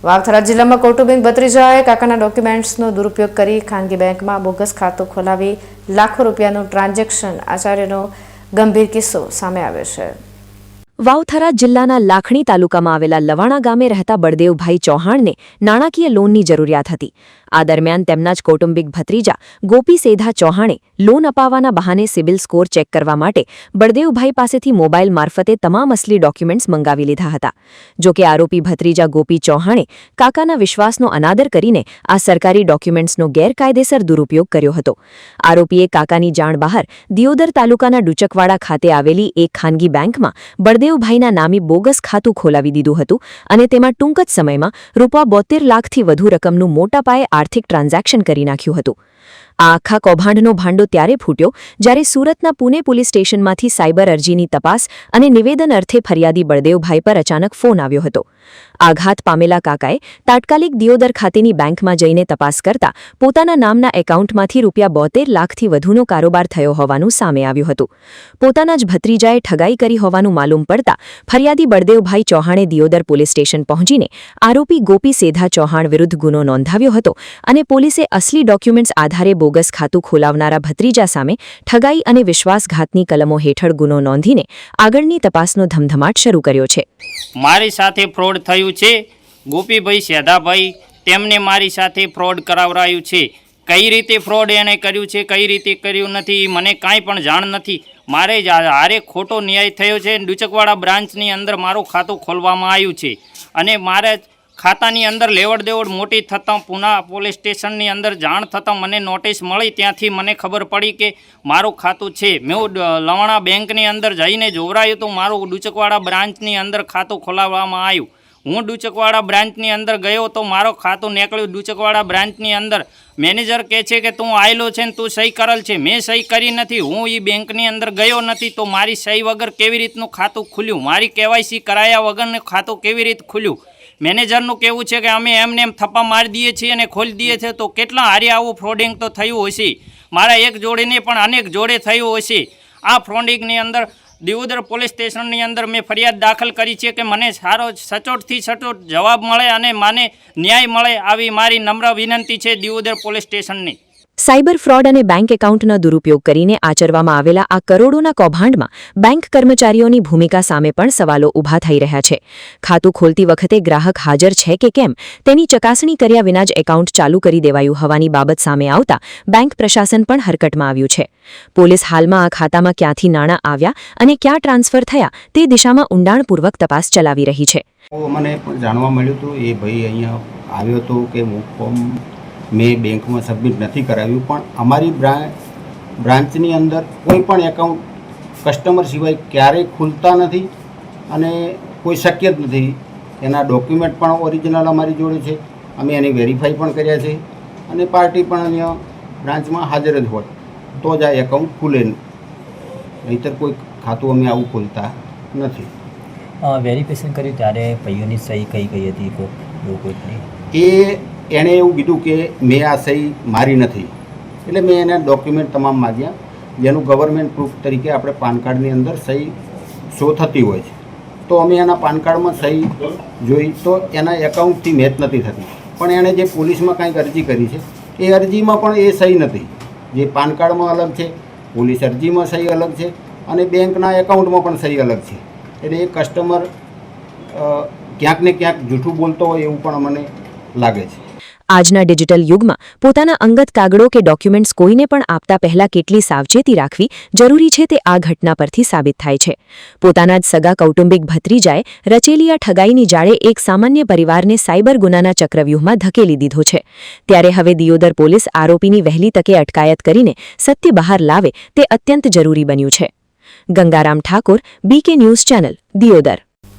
વાવથરા જિલ્લામાં કૌટુંબિક ભત્રીજાએ કાકાના ડોક્યુમેન્ટ્સનો દુરુપયોગ કરી ખાનગી બેંકમાં બોગસ ખાતું ખોલાવી લાખો રૂપિયાનું ટ્રાન્ઝેક્શન આચાર્યનો ગંભીર કિસ્સો સામે આવ્યો છે। વાવથરા જિલ્લાના લાખણી તાલુકામાં આવેલા લવાણા ગામે રહેતા બળદેવભાઈ ચૌહાણને નાણાકીય લોનની જરૂરિયાત હતી। આ દરમિયાન તેમના જ કૌટુંબિક ભત્રીજા ગોપી સેધા ચૌહાણે લોન અપાવવાના બહાને સિબિલ સ્કોર ચેક કરવા માટે બળદેવભાઈ પાસેથી મોબાઈલ મારફતે તમામ અસલી ડોક્યુમેન્ટ્સ મંગાવી લીધા હતા। જોકે આરોપી ભત્રીજા ગોપી ચૌહાણે કાકાના વિશ્વાસનો અનાદર કરીને આ સરકારી ડોક્યુમેન્ટ્સનો ગેરકાયદેસર દુરુપયોગ કર્યો હતો। આરોપીએ કાકાની જાણ બહાર દિયોદર તાલુકાના ડુચકવાડા ખાતે આવેલી એક ખાનગી બેંકમાં બળદેવભાઈના નામે બોગસ ખાતું ખોલાવી દીધું હતું અને તેમાં ટૂંક જ સમયમાં ₹72 લાખથી વધુ રકમનું મોટા પાયે આર્થિક ટ્રાન્ઝેક્શન કરી નાખ્યું હતું। આ આખા કૌભાંડનો ભાંડો ત્યારે ફૂટ્યો જ્યારે સુરતના પુણે પોલીસ સ્ટેશનમાંથી સાયબર અરજીની તપાસ અને નિવેદન અર્થે ફરિયાદી બળદેવભાઈ પર અચાનક ફોન આવ્યો હતો। આઘાત પામેલા કાકાએ તાત્કાલિક દિયોદર ખાતેની બેંકમાં જઈને તપાસ કરતા પોતાના નામના એકાઉન્ટમાંથી ₹72 લાખથી વધુનો કારોબાર થયો હોવાનું સામે આવ્યું હતું। પોતાના જ ભત્રીજાએ ઠગાઈ કરી હોવાનું માલુમ પડતા ફરિયાદી બળદેવભાઈ ચૌહાણે દિયોદર પોલીસ સ્ટેશન પહોંચીને આરોપી ગોપી સેધા ચૌહાણ વિરુદ્ધ ગુનો નોંધાવ્યો હતો અને પોલીસે અસલી ડોક્યુમેન્ટ્સ આધારે બોગસ ખાતું ખોલાવનારા ભત્રીજા સામે ઠગાઈ અને વિશ્વાસઘાતની કલમો હેઠળ ગુનો નોંધીને આગળની તપાસનો ધમધમાટ શરૂ કર્યો છે। મારી સાથે ફ્રોડ થયું છે। ગોપીભાઈ સેધાભાઈ તેમને મારી સાથે ફ્રોડ કરાવરાયું છે। કઈ રીતે ફ્રોડ એણે કર્યું છે, કઈ રીતે કર્યું નથી, મને કાંઈ પણ જાણ નથી। મારે હારે ખોટો ન્યાય થયો છે। ડુચકવાડા બ્રાન્ચની અંદર મારું ખાતું ખોલવામાં આવ્યું છે અને મારે ખાતાની અંદર લેવડ દેવડ મોટી થતાં પૂના પોલીસ સ્ટેશનની અંદર જાણ થતાં મને નોટિસ મળી। ત્યાંથી મને ખબર પડી કે મારું ખાતું છે। મેં લવાણા બેંકની અંદર જઈને જોવરાયું તો મારું ડુચકવાડા બ્રાન્ચની અંદર ખાતું ખોલાવવામાં આવ્યું। હું ડુચકવાડા બ્રાન્ચની અંદર ગયો તો મારો ખાતું નીકળ્યું। ડુચકવાડા બ્રાન્ચની અંદર મેનેજર કહે છે કે તું આવેલો છે ને તું સહી કરેલ છે। મેં સહી કરી નથી, હું એ બેંકની અંદર ગયો નથી, તો મારી સહી વગર કેવી રીતનું ખાતું ખુલ્યું? મારી કેવાયસી કરાયા વગરનું ખાતું કેવી રીતે ખુલ્યું? મેનેજરનું કહેવું છે કે અમે એમને એમ થપ્પા મારી દઈએ છીએ અને ખોલી દઈએ છીએ। તો કેટલા હારે આવું ફ્રોડિંગ તો થયું હશે। મારા એક જોડેને પણ અનેક જોડે થયું હશે। આ ફ્રોડિંગની અંદર દિયોદર પોલીસ સ્ટેશનની અંદર મેં ફરિયાદ દાખલ કરી છે કે મને સારો સચોટથી સચોટ જવાબ મળે અને મને ન્યાય મળે, આવી મારી નમ્ર વિનંતી છે દિયોદર પોલીસ સ્ટેશનની। સાયબર ફ્રોડ અને બેંક એકાઉન્ટનો દુરુપયોગ કરીને આચરવામાં આવેલા આ કરોડોના કૌભાંડમાં બેંક કર્મચારીઓની ભૂમિકા સામે પણ સવાલો ઊભા થઈ રહ્યા છે। ખાતું ખોલતી વખતે ગ્રાહક હાજર છે કે કેમ તેની ચકાસણી કર્યા વિના જ એકાઉન્ટ ચાલુ કરી દેવાયું હોવાની બાબત સામે આવતા બેંક પ્રશાસન પણ હરકતમાં આવ્યું છે। પોલીસ હાલમાં આ ખાતામાં ક્યાંથી નાણાં આવ્યા અને ક્યાં ટ્રાન્સફર થયા તે દિશામાં ઊંડાણપૂર્વક તપાસ ચલાવી રહી છે। મને જાણવા મળ્યું હતું એ ભાઈ અહીંયા આવ્યો હતો કે ફોર્મ મેં બેંકમાં સબમિટ નથી કરાવ્યું, પણ અમારી બ્રાન્ચની અંદર કોઈ પણ એકાઉન્ટ કસ્ટમર સિવાય ક્યારેય ખુલતા નથી અને કોઈ શક્ય જ નથી। એના ડોક્યુમેન્ટ પણ ઓરિજિનલ અમારી જોડે છે, અમે એને વેરીફાઈ પણ કર્યા છે અને પાર્ટી પણ અહીંયા બ્રાન્ચમાં હાજર જ હોય તો જ આ એકાઉન્ટ ખુલે, નહીંતર કોઈ ખાતું અમે આવું ખોલતા નથી। વેરિફિકેશન કર્યું ત્યારે ભાઈઓની સહી કઈ કઈ હતી? એવું કોઈ એણે એવું કીધું કે મેં આ સહી મારી નથી, એટલે મેં એના ડોક્યુમેન્ટ તમામ માગ્યા, જેનું ગવર્મેન્ટ પ્રૂફ તરીકે આપણે પાન કાર્ડની અંદર સહી શો થતી હોય છે। તો અમે એના પાન કાર્ડમાં સહી જોઈ તો એના એકાઉન્ટથી મેચ નથી થતી, પણ એણે જે પોલીસમાં કાંઈક અરજી કરી છે એ અરજીમાં પણ એ સહી નથી। જે પાન કાર્ડમાં અલગ છે, પોલીસ અરજીમાં સહી અલગ છે અને બેંકના એકાઉન્ટમાં પણ સહી અલગ છે। એટલે એ કસ્ટમર ક્યાંક ને ક્યાંક જૂઠું બોલતો હોય એવું પણ મને લાગે છે। આજના ડિજિટલ યુગમાં પોતાના અંગત કાગળો કે ડોક્યુમેન્ટ્સ કોઈને પણ આપતા પહેલા કેટલી સાવચેતી રાખવી જરૂરી છે તે આ ઘટના પરથી સાબિત થાય છે। પોતાના જ સગા કૌટુંબિક ભત્રીજાએ રચેલી આ ઠગાઈની જાળે એક સામાન્ય પરિવારને સાયબર ગુનાના ચક્રવ્યૂહમાં ધકેલી દીધો છે। ત્યારે હવે દિયોદર પોલીસ આરોપીની વહેલી તકે અટકાયત કરીને સત્ય બહાર લાવે તે અત્યંત જરૂરી બન્યું છે। Gangaram Thakor, BK news channel, Deodar.